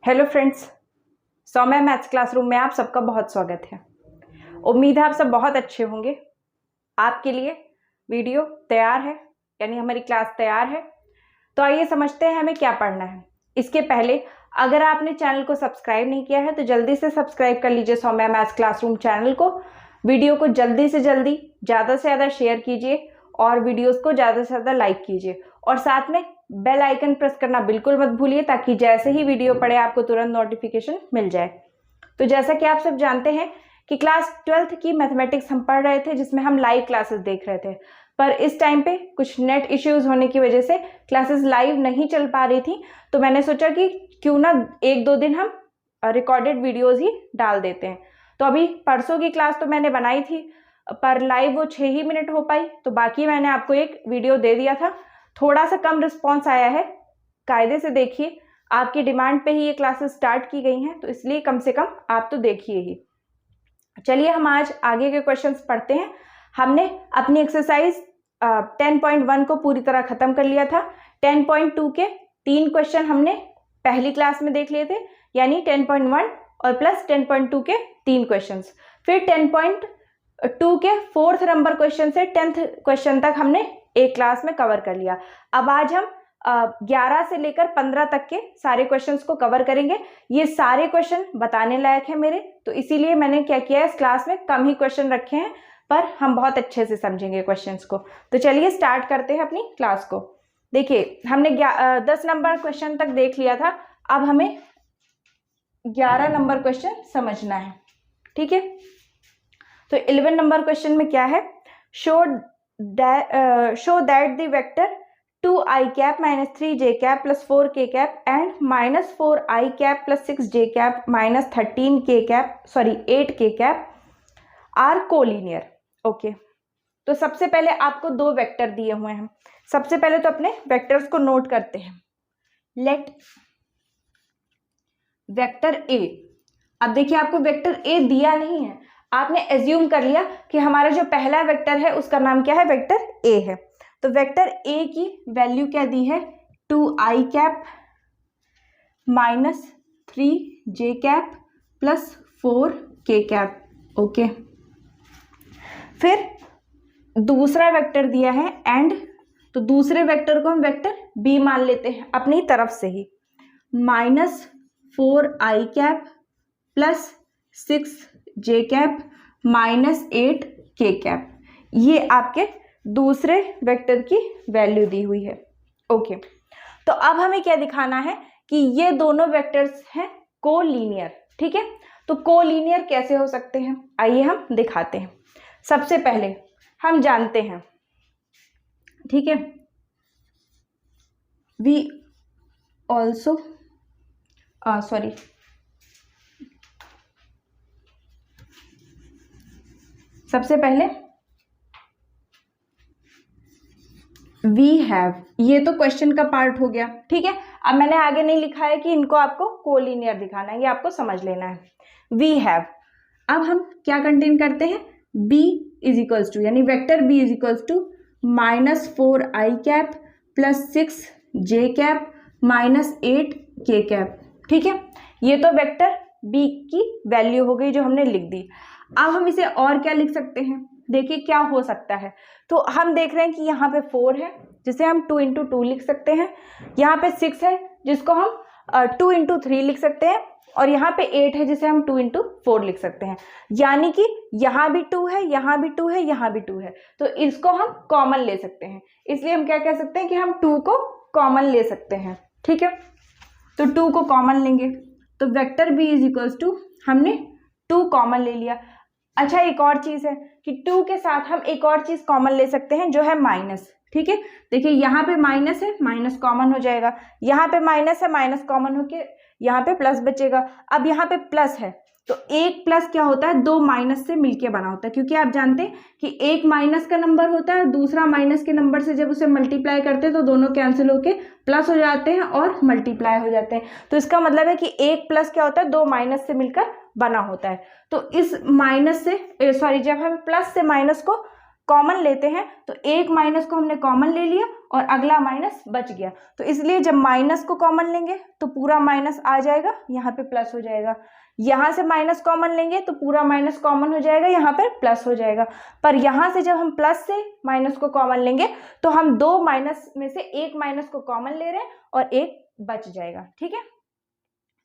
Hello friends, Saumya maths classroom में आप सबका बहुत स्वागत है। उम्मीद है आप सब बहुत अच्छे होंगे। आपके लिए वीडियो तैयार है, यानी हमारी क्लास तैयार है। तो आइए समझते हैं हमें क्या पढ़ना है। इसके पहले अगर आपने चैनल को सब्सक्राइब नहीं किया है तो जल्दी से सब्सक्राइब कर लीजिए सौम्या मैथ्स क्लासरूम चैनल को। वीडियो को जल्दी से जल्दी ज़्यादा से ज़्यादा शेयर कीजिए और वीडियोज़ को ज़्यादा से ज़्यादा लाइक कीजिए और साथ में बेल आइकन प्रेस करना बिल्कुल मत भूलिए ताकि जैसे ही वीडियो पड़े आपको तुरंत नोटिफिकेशन मिल जाए। तो जैसा कि आप सब जानते हैं कि क्लास 12th की मैथमेटिक्स हम पढ़ रहे थे, जिसमें हम लाइव क्लासेस देख रहे थे, पर इस टाइम पे कुछ नेट इश्यूज होने की वजह से क्लासेस लाइव नहीं चल पा रही थी। तो मैंने सोचा कि क्यों ना 1-2 दिन हम रिकॉर्डेड वीडियोज ही डाल देते हैं। तो अभी परसों की क्लास तो मैंने बनाई थी, पर लाइव वो 6 ही मिनट हो पाई, तो बाकी मैंने आपको एक वीडियो दे दिया था। थोड़ा सा कम रिस्पॉन्स आया है, कायदे से देखिए, आपकी डिमांड पे ही ये क्लासेस स्टार्ट की गई हैं, तो इसलिए कम से कम आप तो देखिए ही। चलिए हम आज आगे के क्वेश्चंस पढ़ते हैं। हमने अपनी एक्सरसाइज 10.1 को पूरी तरह खत्म कर लिया था। 10.2 के 3 क्वेश्चन हमने पहली क्लास में देख लिए थे, यानी 10.1 और प्लस 10.2 के 3 क्वेश्चंस। फिर 10.2 के 4th नंबर क्वेश्चन से 10th क्वेश्चन तक हमने एक क्लास में कवर कर लिया। अब आज हम 11 से लेकर 15 तक के सारे क्वेश्चंस को कवर करेंगे। ये सारे क्वेश्चन बताने लायक है मेरे, तो इसीलिए मैंने क्या किया है, इस क्लास में कम ही क्वेश्चन रखे हैं, पर हम बहुत अच्छे से समझेंगे क्वेश्चंस को। तो चलिए स्टार्ट करते हैं अपनी क्लास को। देखिए हमने 10 नंबर क्वेश्चन तक देख लिया था, अब हमें 11 नंबर क्वेश्चन समझना है, ठीक है। तो 11 नंबर क्वेश्चन में क्या है, show that the vector 2i cap minus 3j cap plus 4k cap and minus 4i cap plus 6j cap minus 13k cap 8k cap are collinear। Okay, तो सबसे पहले आपको 2 वेक्टर दिए हुए हैं। सबसे पहले तो अपने वेक्टर्स को नोट करते हैं। लेट वेक्टर ए, अब देखिए आपको वेक्टर ए दिया नहीं है, आपने एज्यूम कर लिया कि हमारा जो पहला वेक्टर है उसका नाम क्या है, वेक्टर ए है। तो वेक्टर ए की वैल्यू क्या दी है, 2i cap minus 3j cap plus 4k cap. Okay, फिर दूसरा वेक्टर दिया है एंड, तो दूसरे वेक्टर को हम वेक्टर बी मान लेते हैं अपनी तरफ से ही, minus 4i cap plus 6j cap minus 8k cap. ये आपके दूसरे वेक्टर की वैल्यू दी हुई है। ओके, तो अब हमें क्या दिखाना है कि ये दोनों वेक्टर्स हैं कोलीनियर, ठीक है। तो कोलीनियर कैसे हो सकते हैं, आइए हम दिखाते हैं। सबसे पहले हम जानते हैं, ठीक है, वी ऑल्सो सबसे पहले वी हैव, ये तो क्वेश्चन का पार्ट हो गया, ठीक है। अब मैंने आगे नहीं लिखा है कि इनको आपको कोलिनियर दिखाना है, ये आपको समझ लेना है। वी हैव, अब हम क्या कंटेन करते हैं, बी इज इक्वल्स टू, यानी vector B is equals to minus 4i cap plus 6j cap minus 8k cap, ठीक है। ये तो वेक्टर बी की वैल्यू हो गई जो हमने लिख दी। अब हम इसे और क्या लिख सकते हैं, देखिए क्या हो सकता है। तो हम देख रहे हैं कि यहाँ पे 4 है जिसे हम 2 × 2 लिख सकते हैं, यहाँ पे 6 है जिसको हम 2 × 3 लिख सकते हैं, और यहाँ पे 8 है जिसे हम 2 × 4 लिख सकते हैं। यानी कि यहाँ भी 2 है, यहाँ भी 2 है, यहाँ भी 2 है, तो इसको हम कॉमन ले सकते हैं। इसलिए हम क्या कह सकते हैं कि हम 2 को कॉमन ले सकते हैं, ठीक है। तो 2 को कॉमन लेंगे, तो vector B is equals to, हमने 2 कॉमन ले लिया। अच्छा, एक और चीज़ है कि 2 के साथ हम एक और चीज़ कॉमन ले सकते हैं जो है माइनस, ठीक है। देखिए यहाँ पे माइनस है, माइनस कॉमन हो जाएगा, यहाँ पे माइनस है, माइनस कॉमन होके यहाँ पे प्लस बचेगा। अब यहाँ पे प्लस है, तो एक प्लस क्या होता है, 2 माइनस से मिलके बना होता है, क्योंकि आप जानते हैं कि एक माइनस का नंबर होता है, दूसरा माइनस के नंबर से जब उसे मल्टीप्लाई करते हैं तो दोनों कैंसिल होके प्लस हो जाते हैं और मल्टीप्लाई हो जाते हैं। तो इसका मतलब है कि एक प्लस क्या होता है, 2 माइनस से मिलकर बना होता है। तो इस माइनस से जब हम प्लस से माइनस को कॉमन लेते हैं तो एक माइनस को हमने कॉमन ले लिया और अगला माइनस बच गया, तो इसलिए जब माइनस को कॉमन लेंगे तो पूरा माइनस आ जाएगा, यहाँ पे प्लस हो जाएगा। यहाँ से माइनस कॉमन लेंगे तो पूरा माइनस कॉमन हो जाएगा, यहाँ पर प्लस हो जाएगा। पर यहाँ से जब हम प्लस से माइनस को कॉमन लेंगे तो हम दो माइनस में से एक माइनस को कॉमन ले रहे हैं और एक बच जाएगा। ठीक है,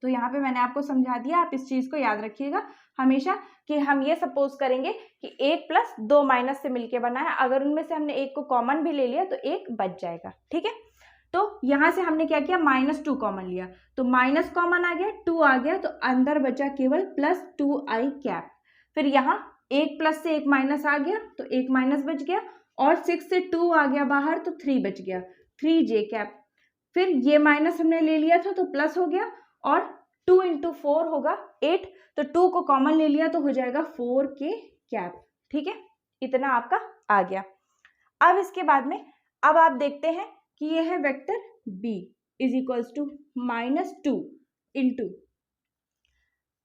तो यहाँ पे मैंने आपको समझा दिया, आप इस चीज को याद रखिएगा हमेशा कि हम ये सपोज करेंगे कि एक प्लस दो माइनस से मिलके बना है, अगर उनमें से हमने एक को कॉमन भी ले लिया तो एक बच जाएगा। ठीक है, तो यहाँ से हमने क्या किया, -2 कॉमन लिया तो माइनस कॉमन आ गया, 2 आ गया, तो अंदर बचा केवल +2i कैप। फिर यहाँ एक प्लस से एक माइनस आ गया तो एक माइनस बच गया, और 6 से 2 आ गया बाहर तो 3 बच गया, 3j कैप। फिर ये माइनस हमने ले लिया था तो प्लस हो गया, और 2 × 4 होगा 8, तो 2 को कॉमन ले लिया तो हो जाएगा 4k कैप। ठीक है, इतना आपका आ गया। अब इसके बाद में अब आप देखते हैं कि ये है vector b is equals to -2 ×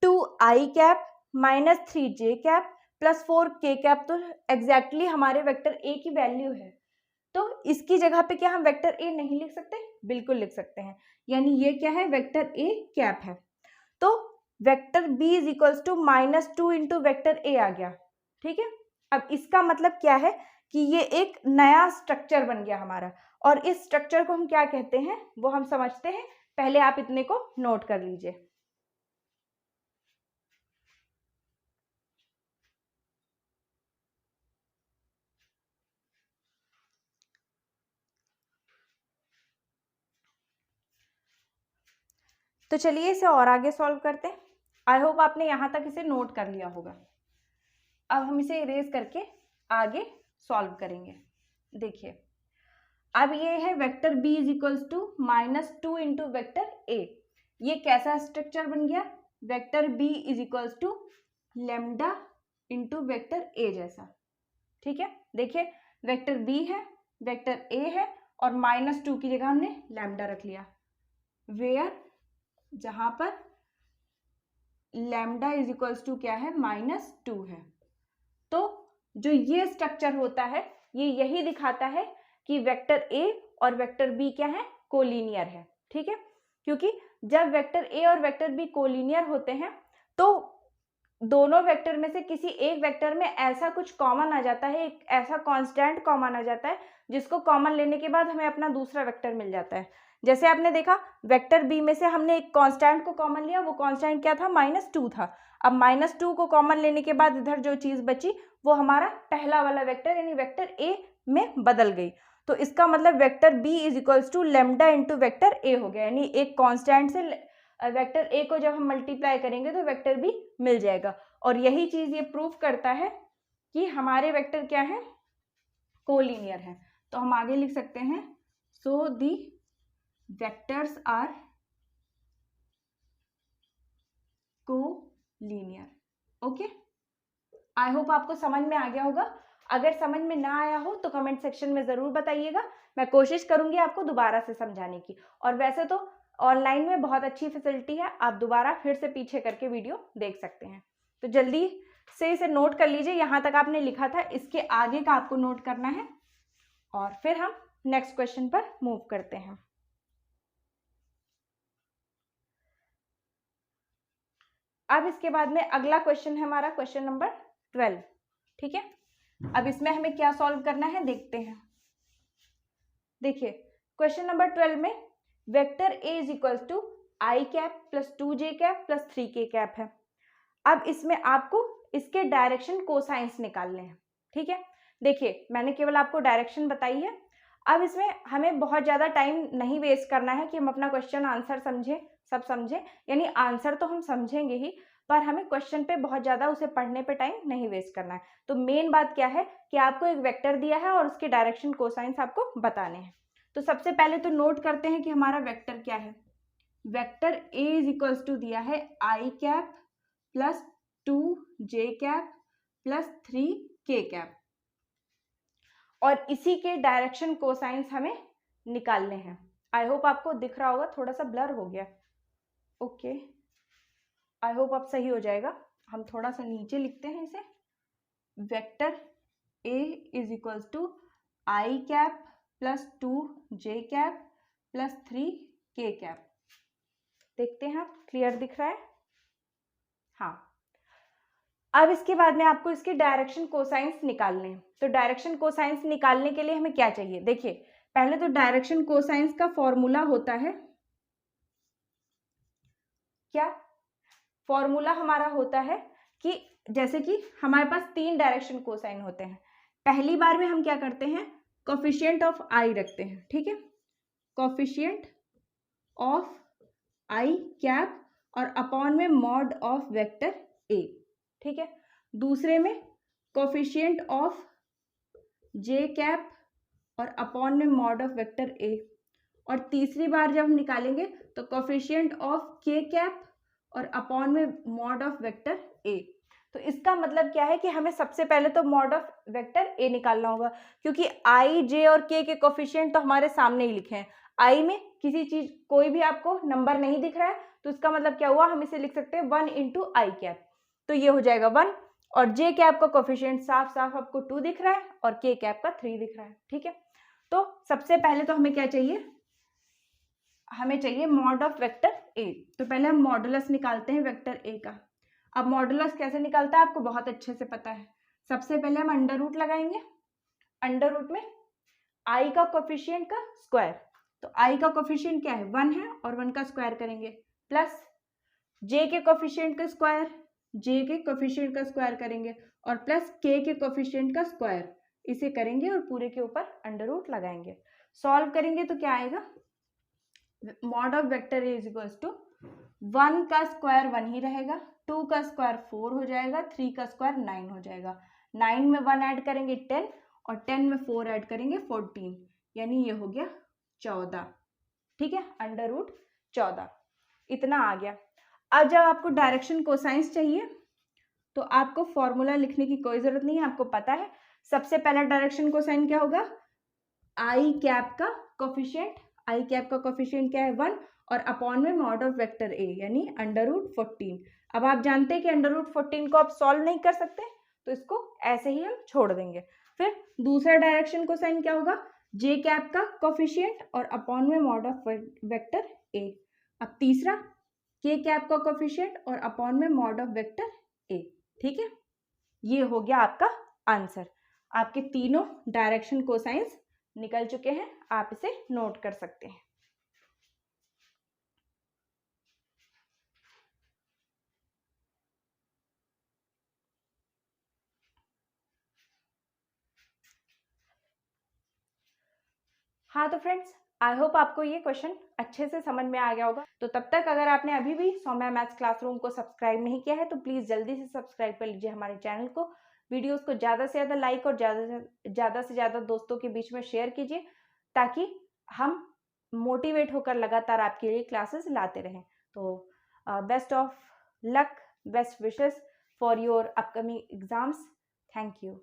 2i cap -3j cap +4k cap, तो एग्जैक्टली हमारे वेक्टर a की वैल्यू है। तो इसकी जगह पे क्या हम वेक्टर a नहीं लिख सकते? बिल्कुल लिख सकते हैं, यानी ये क्या है, वेक्टर a कैप है। तो vector b is equals to -2 × vector a आ गया। ठीक है, अब इसका मतलब क्या है कि ये एक नया स्ट्रक्चर बन गया हमारा, और इस स्ट्रक्चर को हम क्या कहते हैं वो हम समझते हैं। पहले आप इतने को नोट कर लीजिए। तो चलिए इसे और आगे सॉल्व करते हैं। आई होप आपने यहाँ तक इसे नोट कर लिया होगा। अब हम इसे इरेज करके आगे सॉल्व करेंगे। देखिए, अब ये है vector b is equals to -2 × vector a। ये कैसा स्ट्रक्चर बन गया, vector b is equals to lambda × vector a जैसा। ठीक है, देखिए वेक्टर b है, वेक्टर a है, और -2 की जगह हमने लैम्डा रख लिया, वेयर जहां पर लैम्डा इज इक्वल्स टू क्या है, -2 है। तो जो ये स्ट्रक्चर होता है ये यही दिखाता है कि वेक्टर a और वेक्टर b क्या है, कोलिनियर है। ठीक है, क्योंकि जब वेक्टर a और वेक्टर b कोलिनियर होते हैं तो दोनों वेक्टर में से किसी एक वेक्टर में ऐसा कुछ कॉमन आ जाता है, एक ऐसा कांस्टेंट कॉमन आ जाता है जिसको कॉमन लेने के बाद हमें अपना दूसरा वेक्टर मिल जाता है। जैसे आपने देखा वेक्टर b में से हमने एक कांस्टेंट को कॉमन लिया, वो कांस्टेंट क्या था, -2 था। अब -2 को कॉमन लेने के बाद इधर जो चीज बची वो हमारा पहला वाला वेक्टर यानी वेक्टर a में बदल गई। तो इसका मतलब vector b is equals to lambda × vector a हो गया, यानी एक कांस्टेंट से वेक्टर a को जब हम मल्टीप्लाई करेंगे तो वेक्टर b मिल जाएगा। और यही चीज ये प्रूफ करता है कि हमारे वेक्टर क्या है, कोलिनियर है। तो हम आगे लिख सकते हैं, so the vectors are collinear. Okay, I hope आपको समझ में आ गया होगा। अगर समझ में ना आया हो तो कमेंट सेक्शन में जरूर बताइएगा, मैं कोशिश करूंगी आपको दोबारा से समझाने की। और वैसे तो ऑनलाइन में बहुत अच्छी फैसिलिटी है, आप दोबारा फिर से पीछे करके वीडियो देख सकते हैं। तो जल्दी से इसे नोट कर लीजिए, यहाँ तक आपने लिखा था इसके आगे का आपको नोट करना है, और फिर हम नेक्स्ट क्वेश्चन पर मूव करते हैं। अब इसके बाद में अगला क्वेश्चन है हमारा क्वेश्चन नंबर 12। ठीक है, अब इसमें हमें क्या सॉल्व करना है देखते हैं। देखिए क्वेश्चन नंबर 12 में vector a is equals to i cap +2j cap +3k cap है। अब इसमें आपको इसके डायरेक्शन कोसाइंस निकालने हैं। ठीक है, देखिए मैंने केवल आपको डायरेक्शन बताई है। अब इसमें हमें बहुत ज़्यादा टाइम नहीं वेस्ट करना है कि हम अपना क्वेश्चन आंसर समझें, सब समझें, यानी आंसर तो हम समझेंगे ही, पर हमें क्वेश्चन पे बहुत ज़्यादा उसे पढ़ने पे टाइम नहीं वेस्ट करना है। तो मेन बात क्या है कि आपको एक वेक्टर दिया है और उसके डायरेक्शन कोसाइंस आपको बताने हैं। तो सबसे पहले तो नोट करते हैं कि हमारा वेक्टर क्या है। Vector a is equals to दिया है i cap +2j cap +3k cap, और इसी के डायरेक्शन कोसाइंस हमें निकालने हैं। आई होप आपको दिख रहा होगा, थोड़ा सा ब्लर हो गया। ओके, आई होप अब सही हो जाएगा। हम थोड़ा सा नीचे लिखते हैं इसे, vector a is equals to i cap plus 2 j cap plus 3 k cap. देखते हैं आप, क्लियर दिख रहा है? हाँ, अब इसके बाद में आपको इसके डायरेक्शन कोसाइंस निकालने हैं। तो डायरेक्शन कोसाइंस निकालने के लिए हमें क्या चाहिए? देखिए, पहले तो डायरेक्शन कोसाइंस का फॉर्मूला होता है क्या? फॉर्मूला हमारा होता है कि जैसे कि हमारे पास 3 डायरेक्शन कोसाइन होते हैं। पहली बार में हम क्या करते हैं, कोफिशिएंट ऑफ आई रखते हैं, ठीक है, कोफिशिएंट ऑफ आई कैप और अपॉन में मॉड ऑफ वेक्टर ए, ठीक है। दूसरे में कोफिशिएंट ऑफ जे कैप और अपॉन में मॉड ऑफ वेक्टर ए, और तीसरी बार जब हम निकालेंगे तो कोफिशिएंट ऑफ के कैप और अपॉन में मॉड ऑफ वेक्टर ए। तो इसका मतलब क्या है कि हमें सबसे पहले तो मॉड ऑफ वेक्टर ए निकालना होगा, क्योंकि आई, जे और के कोफिशिएंट तो हमारे सामने ही लिखे हैं। आई में किसी चीज कोई भी आपको नंबर नहीं दिख रहा है, तो इसका मतलब क्या हुआ, हम इसे लिख सकते हैं 1 इंटू आई कैप, तो ये हो जाएगा 1। और जे कैप का कोफिशिएंट साफ साफ आपको 2 दिख रहा है और के कैप का 3 दिख रहा है, ठीक है। तो सबसे पहले तो हमें क्या चाहिए, हमें चाहिए मॉड ऑफ वेक्टर ए। तो पहले हम मॉडुलस निकालते हैं वेक्टर ए का। अब मॉडुलस कैसे निकलता है आपको बहुत अच्छे से पता है। सबसे पहले हम अंडर रूट लगाएंगे, अंडर रूट में आई का कोफिशिएंट का स्क्वायर, तो आई का कोफिशिएंट क्या है, 1 है, और 1 का स्क्वायर करेंगे, प्लस जे के कोफिशिएंट का स्क्वायर, जे के कोफिशिएंट का स्क्वायर करेंगे, और प्लस के कोफिशिएंट का स्क्वायर, इसे करेंगे और पूरे के ऊपर अंडर रूट लगाएंगे। सॉल्व करेंगे तो क्या आएगा, mod of vector a is equals to 1 का स्क्वायर 1 ही रहेगा, 2 का स्क्वायर 4 हो जाएगा, 3 का स्क्वायर 9 हो जाएगा, 9 में 1 ऐड करेंगे 10, और 10 में 4 ऐड करेंगे 14, यानी ये हो गया 14, ठीक है, अंडर रूट 14, इतना आ गया। अब जब आपको डायरेक्शन कोसाइंस चाहिए तो आपको फॉर्मूला लिखने की कोई जरूरत नहीं है, आपको पता है। सबसे पहला डायरेक्शन कोसाइन क्या होगा, आई कैप का कोफिशिएंट, आई कैप का कोफिशिएंट क्या है 1, और अपॉन में मॉड ऑफ वेक्टर ए यानी अंडर रूट 14। अब आप जानते हैं कि अंडर रूट 14 को आप सॉल्व नहीं कर सकते, तो इसको ऐसे ही हम छोड़ देंगे। फिर दूसरा डायरेक्शन कोसाइन क्या होगा, जे कैप का कोफिशिएंट और अपॉन में मॉड ऑफ वेक्टर ए। अब तीसरा के कैप का कोफिशिएंट और अपॉन में मॉड ऑफ वेक्टर ए, ठीक है। ये हो गया आपका आंसर, आपके तीनों डायरेक्शन कोसाइंस निकल चुके हैं, आप इसे नोट कर सकते हैं। हाँ तो फ्रेंड्स, आई होप आपको ये क्वेश्चन अच्छे से समझ में आ गया होगा। तो तब तक अगर आपने अभी भी सौम्या मैथ्स क्लासरूम को सब्सक्राइब नहीं किया है तो प्लीज़ जल्दी से सब्सक्राइब कर लीजिए हमारे चैनल को। वीडियोस को ज़्यादा से ज़्यादा लाइक और ज़्यादा से ज़्यादा दोस्तों के बीच में शेयर कीजिए, ताकि हम मोटिवेट होकर लगातार आपके लिए क्लासेस लाते रहें। तो best of luck, best wishes for your upcoming exams. Thank you.